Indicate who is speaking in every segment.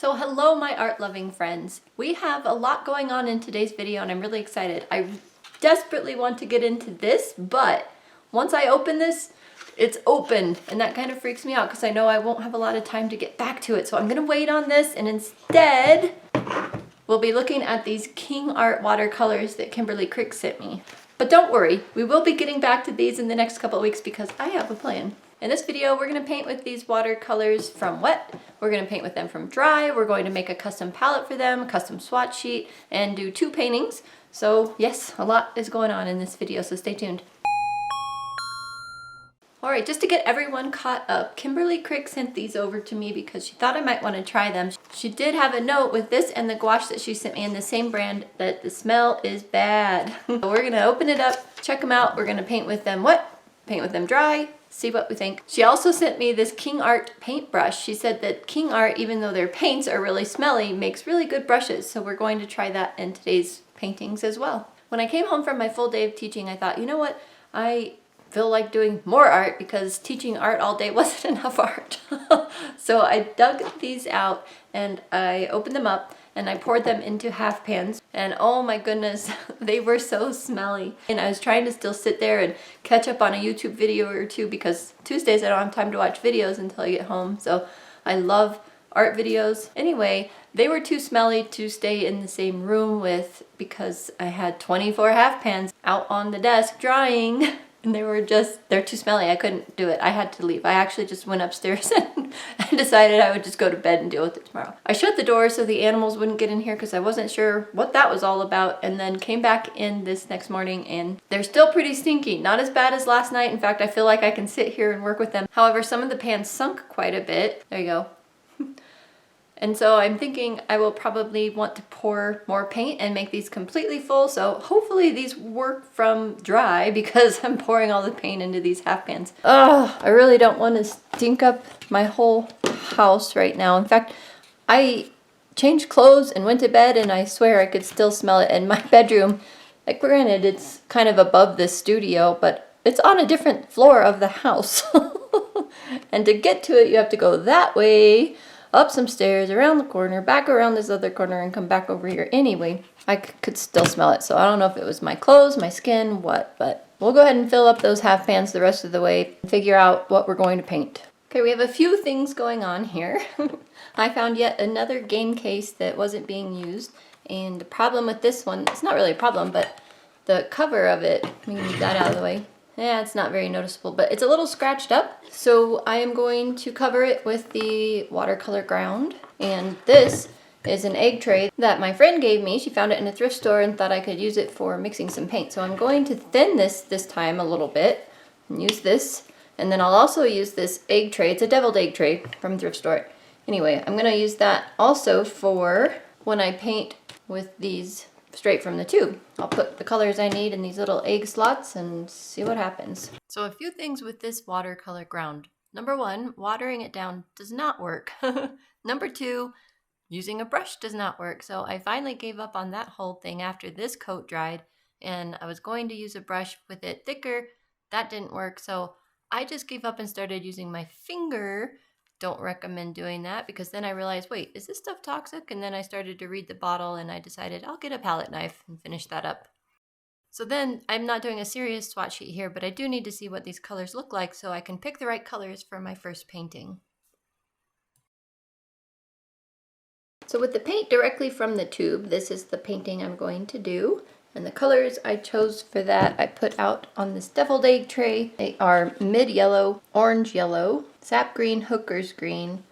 Speaker 1: So hello my art loving friends. We have a lot going on in today's video and I'm really excited. I desperately want to get into this, but once I open this, it's open and that kind of freaks me out because I know I won't have a lot of time to get back to it. So I'm gonna wait on this and instead we'll be looking at these King Art watercolors that Kimberly Crick sent me. But don't worry, we will be getting back to these in the next couple of weeks because I have a plan. In this video, we're gonna paint with these watercolors from wet, we're gonna paint with them from dry, we're going to make a custom palette for them, a custom swatch sheet, and do 2 paintings. So yes, a lot is going on in this video, so stay tuned. All right, just to get everyone caught up, Kimberly Crick sent these over to me because she thought I might want to try them. She did have a note with this and the gouache that she sent me in the same brand that the smell is bad. So we're gonna open it up, check them out. We're gonna paint with them wet, paint with them dry, see what we think. She also sent me this King Art paintbrush. She said that King Art, even though their paints are really smelly, makes really good brushes. So we're going to try that in today's paintings as well. When I came home from my full day of teaching, I thought, you know what? I feel like doing more art because teaching art all day wasn't enough art. So I dug these out and I opened them up and I poured them into half pans and oh my goodness, they were so smelly. And I was trying to still sit there and catch up on a YouTube video or 2 because Tuesdays I don't have time to watch videos until I get home. So I love art videos. Anyway, they were too smelly to stay in the same room with because I had 24 half pans out on the desk drying. And they're too smelly. I couldn't do it. I had to leave. I actually just went upstairs and I decided I would just go to bed and deal with it tomorrow. I shut the door so the animals wouldn't get in here because I wasn't sure what that was all about, and then came back in this next morning and they're still pretty stinky. Not as bad as last night. In fact, I feel like I can sit here and work with them. However, some of the pans sunk quite a bit. There you go. And so I'm thinking I will probably want to pour more paint and make these completely full. So hopefully these work from dry because I'm pouring all the paint into these half pans. Oh, I really don't want to stink up my whole house right now. In fact, I changed clothes and went to bed and I swear I could still smell it in my bedroom. Like granted, it's kind of above the studio, but it's on a different floor of the house. And to get to it, you have to go that way, up some stairs, around the corner, back around this other corner, and come back over here. Anyway, I could still smell it, so I don't know if it was my clothes, my skin, what, but we'll go ahead and fill up those half pans the rest of the way and figure out what we're going to paint. Okay, we have a few things going on here. I found yet another game case that wasn't being used, and the problem with this one, it's not really a problem, but the cover of it, let me move that out of the way. Yeah, it's not very noticeable, but it's a little scratched up. So I am going to cover it with the watercolor ground. And this is an egg tray that my friend gave me. She found it in a thrift store and thought I could use it for mixing some paint. So I'm going to thin this time a little bit and use this. And then I'll also use this egg tray. It's a deviled egg tray from thrift store. Anyway, I'm gonna use that also for when I paint with these straight from the tube. I'll put the colors I need in these little egg slots and see what happens. So a few things with this watercolor ground. Number 1, watering it down does not work. Number 2, using a brush does not work. So I finally gave up on that whole thing after this coat dried and I was going to use a brush with it thicker. That didn't work. So I just gave up and started using my finger. Don't recommend doing that because then I realized, wait, is this stuff toxic? And then I started to read the bottle and I decided I'll get a palette knife and finish that up. So then I'm not doing a serious swatch sheet here, but I do need to see what these colors look like so I can pick the right colors for my first painting. So with the paint directly from the tube, this is the painting I'm going to do. And the colors I chose for that I put out on this deviled egg tray. They are mid-yellow, orange yellow, sap green, hooker's green,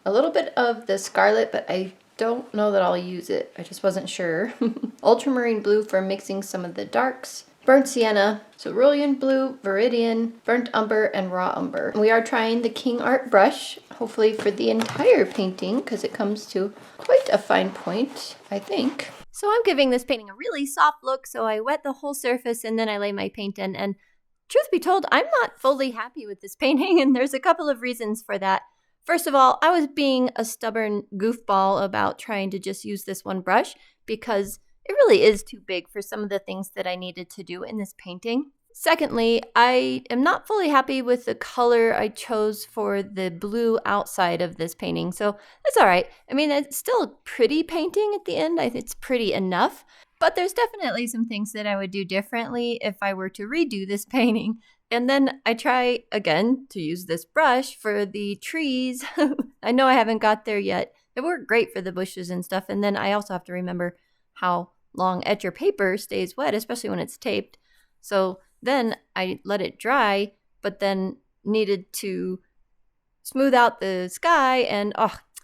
Speaker 1: a little bit of the scarlet, but I don't know that I'll use it. I just wasn't sure. Ultramarine blue for mixing some of the darks. Burnt sienna, cerulean blue, viridian, burnt umber, and raw umber. We are trying the King Art brush, hopefully for the entire painting, because it comes to quite a fine point, I think. So I'm giving this painting a really soft look, so I wet the whole surface and then I lay my paint in. And truth be told, I'm not fully happy with this painting, and there's a couple of reasons for that. First of all, I was being a stubborn goofball about trying to just use this one brush because it really is too big for some of the things that I needed to do in this painting. Secondly, I am not fully happy with the color I chose for the blue outside of this painting, so that's all right. I mean, it's still a pretty painting at the end. I think it's pretty enough, but there's definitely some things that I would do differently if I were to redo this painting. And then I try again to use this brush for the trees. I know I haven't got there yet. It worked great for the bushes and stuff, and then I also have to remember how long etcher paper stays wet, especially when it's taped. So then I let it dry, but then needed to smooth out the sky, and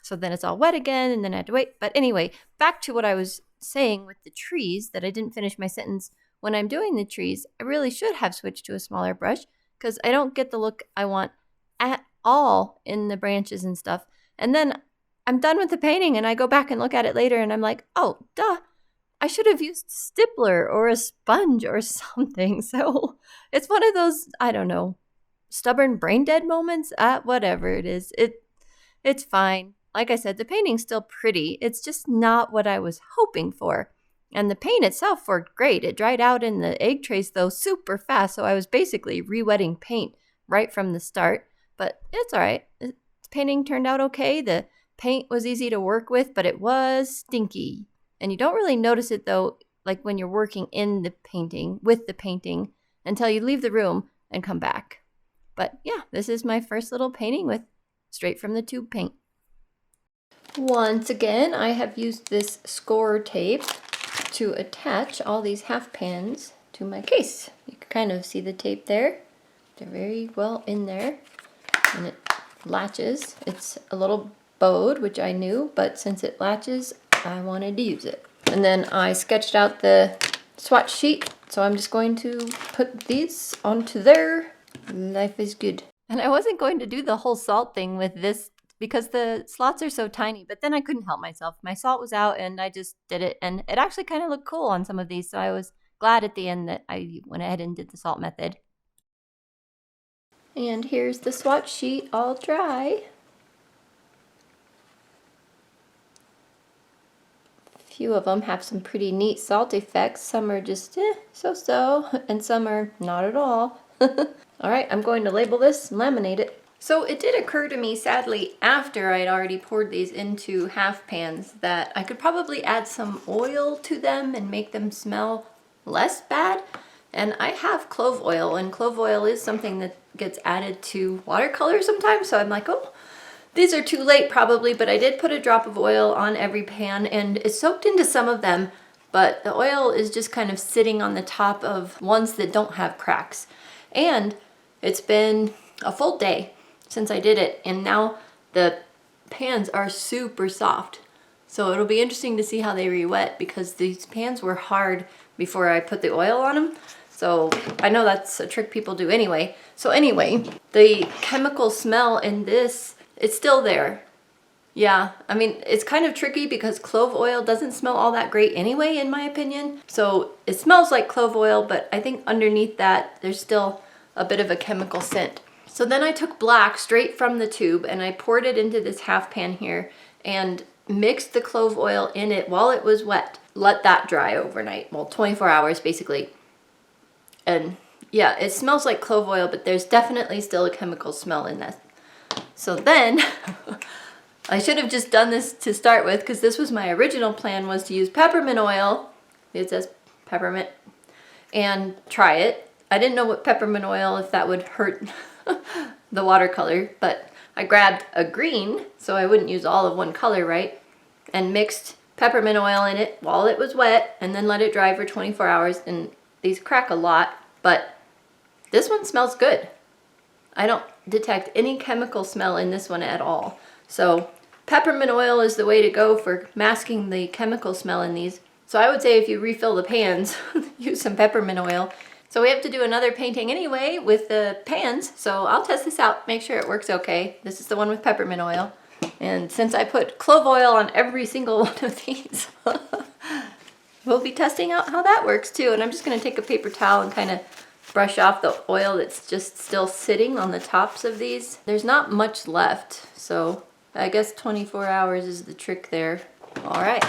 Speaker 1: so then it's all wet again, and then I had to wait. But anyway, back to what I was saying with the trees, that I didn't finish my sentence. When I'm doing the trees, I really should have switched to a smaller brush because I don't get the look I want at all in the branches and stuff. And then I'm done with the painting and I go back and look at it later and I'm like, oh, duh. I should have used stippler or a sponge or something. So it's one of those, I don't know, stubborn brain dead moments. Whatever it is, it's fine. Like I said, the painting's still pretty. It's just not what I was hoping for. And the paint itself worked great. It dried out in the egg trays, though, super fast. So I was basically re-wetting paint right from the start. But it's all right. The painting turned out okay. The paint was easy to work with, but it was stinky. And you don't really notice it, though, like when you're working in the painting, with the painting, until you leave the room and come back. But yeah, this is my first little painting with straight from the tube paint. Once again, I have used this score tape to attach all these half pans to my case. You can kind of see the tape there. They're very well in there. And it latches. It's a little bowed, which I knew, but since it latches, I wanted to use it. And then I sketched out the swatch sheet, so I'm just going to put these onto there. Life is good. And I wasn't going to do the whole salt thing with this because the slots are so tiny, but then I couldn't help myself. My salt was out and I just did it, and it actually kind of looked cool on some of these, so I was glad at the end that I went ahead and did the salt method. And here's the swatch sheet all dry. Few of them have some pretty neat salt effects. Some are just so-so, and some are not at all. All right, I'm going to label this and laminate it. So it did occur to me, sadly, after I'd already poured these into half pans, that I could probably add some oil to them and make them smell less bad. And I have clove oil, and clove oil is something that gets added to watercolors sometimes, so I'm like, oh, these are too late probably, but I did put a drop of oil on every pan and it soaked into some of them, but the oil is just kind of sitting on the top of ones that don't have cracks. And it's been a full day since I did it, and now the pans are super soft. So it'll be interesting to see how they re-wet because these pans were hard before I put the oil on them. So I know that's a trick people do anyway. So anyway, the chemical smell in this, it's still there. Yeah, I mean, it's kind of tricky because clove oil doesn't smell all that great anyway, in my opinion. So it smells like clove oil, but I think underneath that, there's still a bit of a chemical scent. So then I took black straight from the tube and I poured it into this half pan here and mixed the clove oil in it while it was wet. Let that dry overnight, well, 24 hours basically. And yeah, it smells like clove oil, but there's definitely still a chemical smell in that. So then, I should have just done this to start with because this was my original plan, was to use peppermint oil. It says peppermint. And try it. I didn't know what peppermint oil, if that would hurt the watercolor, but I grabbed a green so I wouldn't use all of one color, right? And mixed peppermint oil in it while it was wet and then let it dry for 24 hours. And these crack a lot, but this one smells good. I don't detect any chemical smell in this one at all. So peppermint oil is the way to go for masking the chemical smell in these. So I would say if you refill the pans, use some peppermint oil. So we have to do another painting anyway with the pans. So I'll test this out, make sure it works okay. This is the one with peppermint oil. And since I put clove oil on every single one of these, we'll be testing out how that works too. And I'm just gonna take a paper towel and kind of brush off the oil that's just still sitting on the tops of these. There's not much left, so I guess 24 hours is the trick there. All right,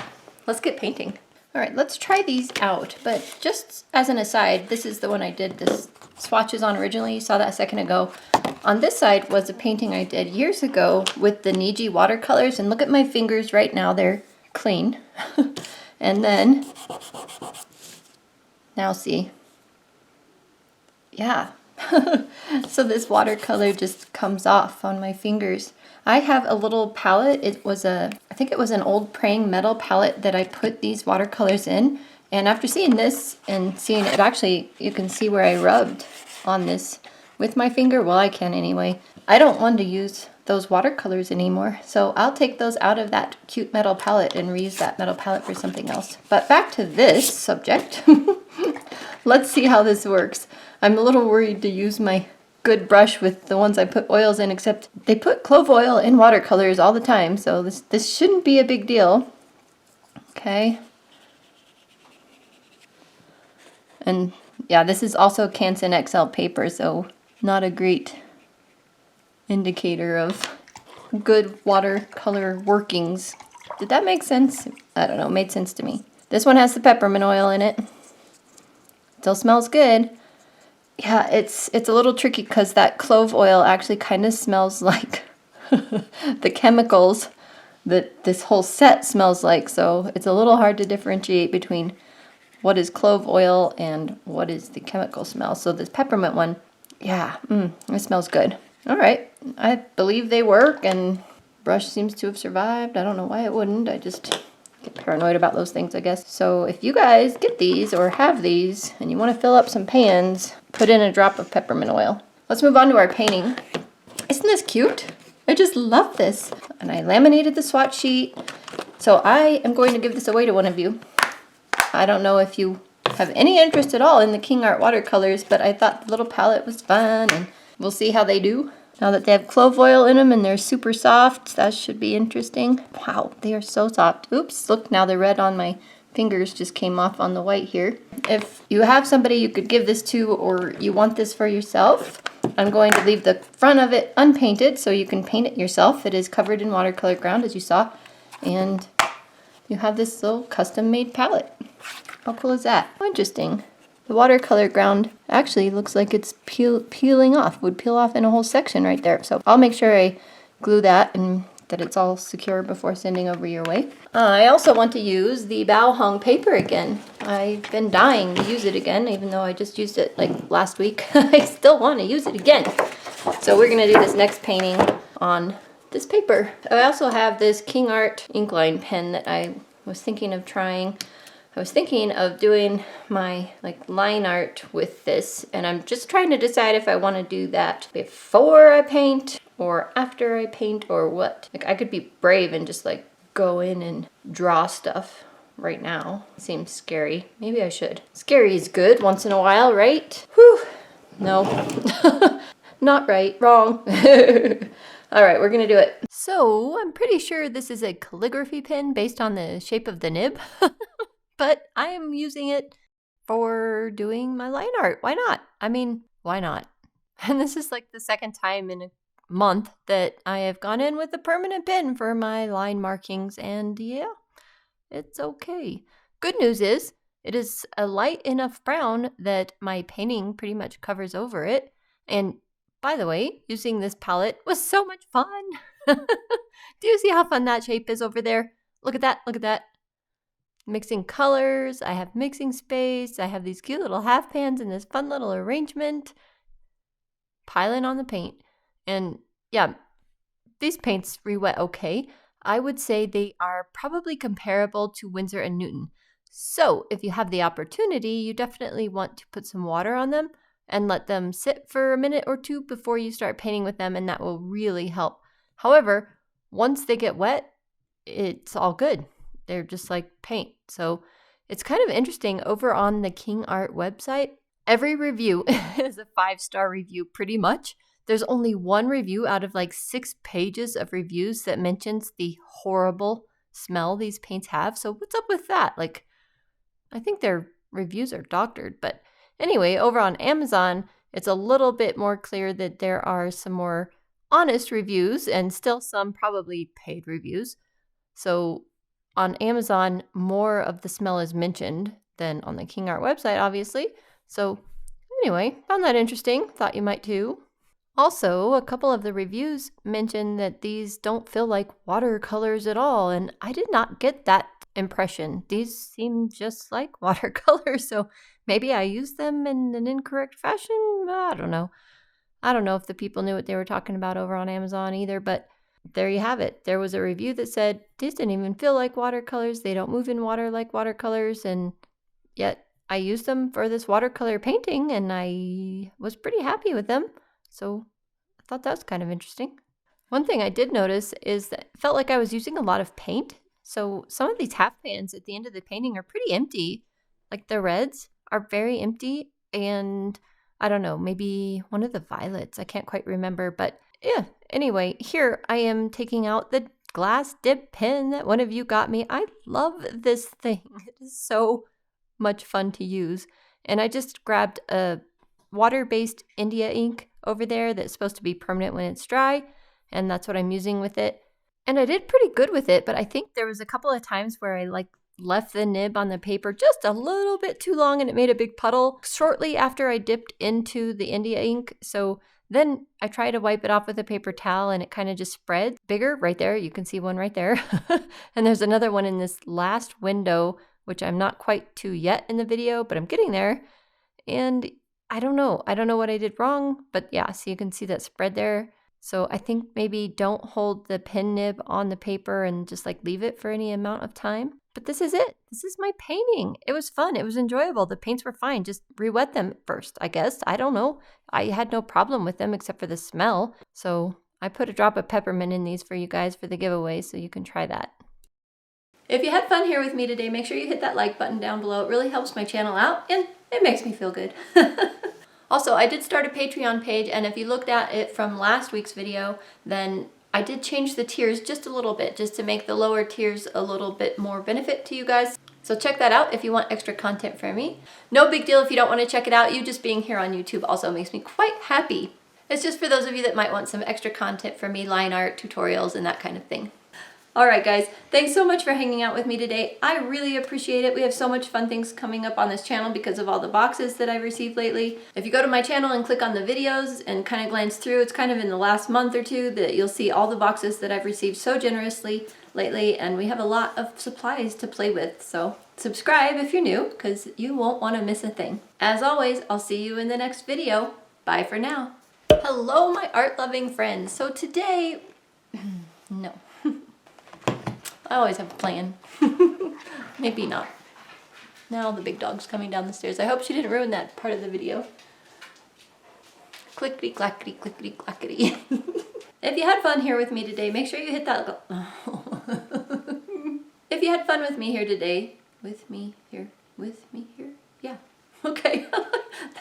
Speaker 1: let's get painting. All right, let's try these out. But just as an aside, this is the one I did this swatches on originally. You saw that a second ago. On this side was a painting I did years ago with the Niji watercolors. And look at my fingers right now. They're clean. And then, now see. Yeah. So this watercolor just comes off on my fingers. I have a little palette. I think it was an old praying metal palette that I put these watercolors in. And after seeing this and seeing it, actually, you can see where I rubbed on this with my finger. Well, I can anyway. I don't want to use those watercolors anymore. So I'll take those out of that cute metal palette and reuse that metal palette for something else. But back to this subject. Let's see how this works. I'm a little worried to use my good brush with the ones I put oils in, except they put clove oil in watercolors all the time, so this shouldn't be a big deal. Okay. And yeah, this is also Canson XL paper, so not a great indicator of good watercolor workings. Did that make sense? I don't know, it made sense to me. This one has the peppermint oil in it. Still smells good. Yeah, it's a little tricky because that clove oil actually kind of smells like the chemicals that this whole set smells like. So it's a little hard to differentiate between what is clove oil and what is the chemical smell. So this peppermint one, yeah, it smells good. All right, I believe they work, and brush seems to have survived. I don't know why it wouldn't. I just get paranoid about those things, I guess. So if you guys get these or have these and you want to fill up some pans, put in a drop of peppermint oil. Let's move on to our painting. Isn't this cute? I just love this. And I laminated the swatch sheet. So I am going to give this away to one of you. I don't know if you have any interest at all in the King Art watercolors, but I thought the little palette was fun, and we'll see how they do. Now that they have clove oil in them and they're super soft, that should be interesting. Wow, they are so soft. Oops, look, now the red on my fingers just came off on the white here. If you have somebody you could give this to, or you want this for yourself, I'm going to leave the front of it unpainted so you can paint it yourself. It is covered in watercolor ground, as you saw, and you have this little custom-made palette. How cool is that? Oh, interesting. The watercolor ground actually looks like it's peeling off. Would peel off in a whole section right there. So I'll make sure I glue that and that it's all secure before sending over your way. I also want to use the bow hung paper again. I've been dying to use it again, even though I just used it like last week. I still want to use it again. So we're gonna do this next painting on this paper. I also have this King Art ink line pen that I was thinking of trying. I was thinking of doing my line art with this, and I'm just trying to decide if I want to do that before I paint or after I paint or what. I could be brave and just go in and draw stuff right now. Seems scary. Maybe I should. Scary is good once in a while, right? Whew. No. Not right. Wrong. All right, we're gonna do it. So I'm pretty sure this is a calligraphy pen based on the shape of the nib. But I am using it for doing my line art. Why not? I mean, why not? And this is the second time in a month that I have gone in with a permanent pen for my line markings. And yeah, it's okay. Good news is it is a light enough brown that my painting pretty much covers over it. And by the way, using this palette was so much fun. Do you see how fun that shape is over there? Look at that. Look at that. Mixing colors, I have mixing space, I have these cute little half pans and this fun little arrangement. Piling on the paint. And yeah, these paints re-wet okay. I would say they are probably comparable to Winsor & Newton. So if you have the opportunity, you definitely want to put some water on them and let them sit for a minute or two before you start painting with them, and that will really help. However, once they get wet, it's all good. They're just like paint. So it's kind of interesting. Over on the King Art website, every review is a 5-star review pretty much. There's only one review out of 6 pages of reviews that mentions the horrible smell these paints have. So what's up with that? I think their reviews are doctored. But anyway, over on Amazon, it's a little bit more clear that there are some more honest reviews and still some probably paid reviews. So on Amazon, more of the smell is mentioned than on the King Art website, obviously. So anyway, found that interesting. Thought you might too. Also, a couple of the reviews mention that these don't feel like watercolors at all, and I did not get that impression. These seem just like watercolors, so maybe I used them in an incorrect fashion. I don't know. I don't know if the people knew what they were talking about over on Amazon either, but there you have it. There was a review that said these didn't even feel like watercolors. They don't move in water like watercolors, and yet I used them for this watercolor painting, and I was pretty happy with them. So I thought that was kind of interesting. One thing I did notice is that it felt like I was using a lot of paint. So some of these half pans at the end of the painting are pretty empty. Like the reds are very empty, and I don't know, maybe one of the violets. I can't quite remember, but yeah. Anyway, here I am taking out the glass dip pen that one of you got me. I love this thing. It is so much fun to use. And I just grabbed a water-based India ink over there that's supposed to be permanent when it's dry, and that's what I'm using with it. And I did pretty good with it, but I think there was a couple of times where I left the nib on the paper just a little bit too long and it made a big puddle shortly after I dipped into the India ink. So then I tried to wipe it off with a paper towel and it kind of just spread bigger right there. You can see one right there. And there's another one in this last window, which I'm not quite to yet in the video, but I'm getting there. And I don't know what I did wrong, but yeah, so you can see that spread there. So I think maybe don't hold the pen nib on the paper and just leave it for any amount of time. But this is it. This is my painting. It was fun. It was enjoyable. The paints were fine. Just re-wet them first, I guess. I don't know. I had no problem with them except for the smell. So I put a drop of peppermint in these for you guys for the giveaway, so you can try that. If you had fun here with me today, make sure you hit that like button down below. It really helps my channel out and it makes me feel good. Also, I did start a Patreon page, and if you looked at it from last week's video, then I did change the tiers just a little bit, just to make the lower tiers a little bit more benefit to you guys. So check that out if you want extra content from me. No big deal if you don't want to check it out. You just being here on YouTube also makes me quite happy. It's just for those of you that might want some extra content from me, line art, tutorials, and that kind of thing. Alright guys, thanks so much for hanging out with me today. I really appreciate it. We have so much fun things coming up on this channel because of all the boxes that I've received lately. If you go to my channel and click on the videos and kind of glance through, it's kind of in the last month or two that you'll see all the boxes that I've received so generously lately, and we have a lot of supplies to play with. So subscribe if you're new because you won't want to miss a thing. As always, I'll see you in the next video. Bye for now. Hello my art-loving friends. So today, no. I always have a plan. Maybe not. Now the big dog's coming down the stairs. I hope she didn't ruin that part of the video. Clickety clackety clickety clackety. If you had fun here with me today, make sure you hit that. If you had fun with me here today, with me here, yeah. Okay.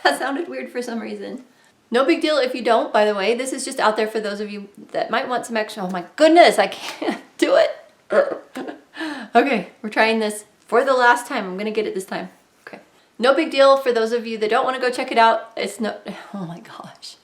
Speaker 1: That sounded weird for some reason. No big deal if you don't, by the way. This is just out there for those of you that might want some extra. Oh my goodness, I can't do it. Okay, we're trying this for the last time. I'm gonna get it this time. Okay. No big deal for those of you that don't want to go check it out. It's no, oh my gosh.